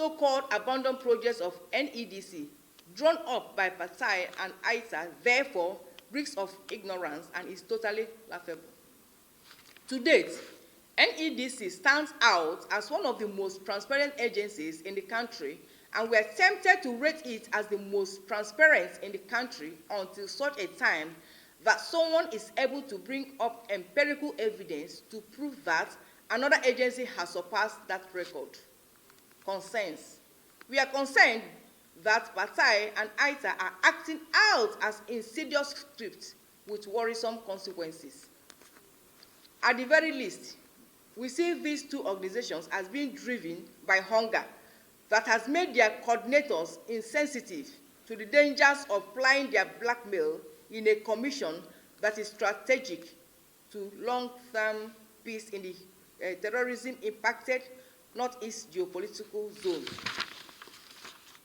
so-called abandoned projects of NEDC drawn up by Patai and ITA, therefore, reeks of ignorance and is totally laughable. To date, NEDC stands out as one of the most transparent agencies in the country, and we are tempted to rate it as the most transparent in the country until such a time that someone is able to bring up empirical evidence to prove that another agency has surpassed that record. Concerns. We are concerned that Patai and ITA are acting out as insidious scripts with worrisome consequences. At the very least, we see these two organizations as being driven by hunger that has made their coordinators insensitive to the dangers of plying their blackmail in a commission that is strategic to long-term peace in the terrorism-impacted Northeast geopolitical zone.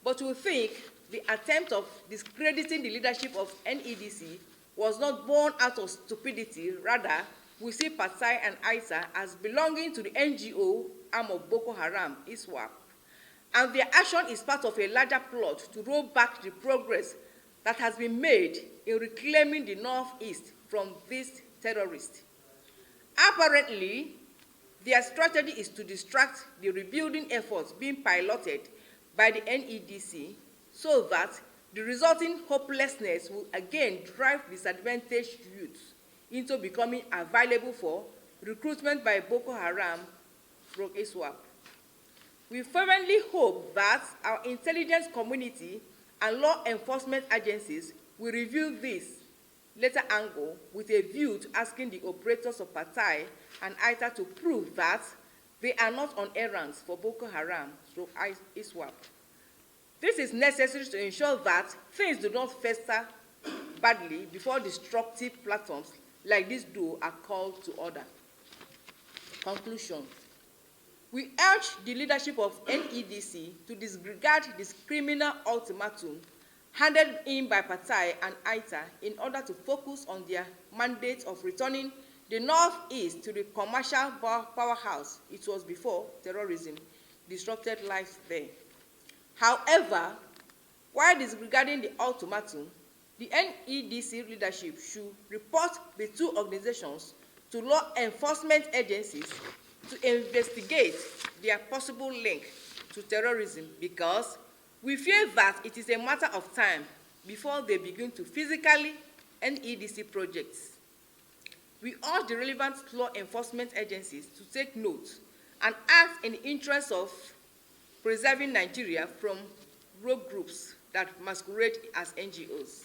But we think the attempt of discrediting the leadership of NEDC was not born out of stupidity. Rather, we see Patai and ITA as belonging to the NGO arm of Boko Haram, ISWAP, and their action is part of a larger plot to roll back the progress that has been made in reclaiming the Northeast from these terrorists. Apparently, their strategy is to distract the rebuilding efforts being piloted by the NEDC so that the resulting hopelessness will again drive disadvantaged youth into becoming available for recruitment by Boko Haram from ISWAP. We fervently hope that our intelligence community and law enforcement agencies will review this later angle with a view to asking the operators of Patai and ITA to prove that they are not on errands for Boko Haram through ISWAP. This is necessary to ensure that things do not fester badly before destructive platforms like this do are called to order. Conclusion. We urge the leadership of NEDC to disregard this criminal ultimatum handed in by Patai and ITA in order to focus on their mandate of returning the Northeast to the commercial powerhouse it was before terrorism disrupted lives there. However, while disregarding the ultimatum, the NEDC leadership should report the two organizations to law enforcement agencies to investigate their possible link to terrorism, because we fear that it is a matter of time before they begin to physically NEDC projects. We urge the relevant law enforcement agencies to take note and act in the interest of preserving Nigeria from rogue groups that masquerade as NGOs.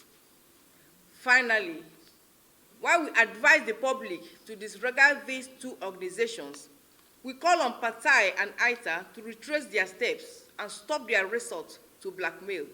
Finally, while we advise the public to disregard these two organizations, we call on Patai and ITA to retrace their steps and stop their resort to blackmail.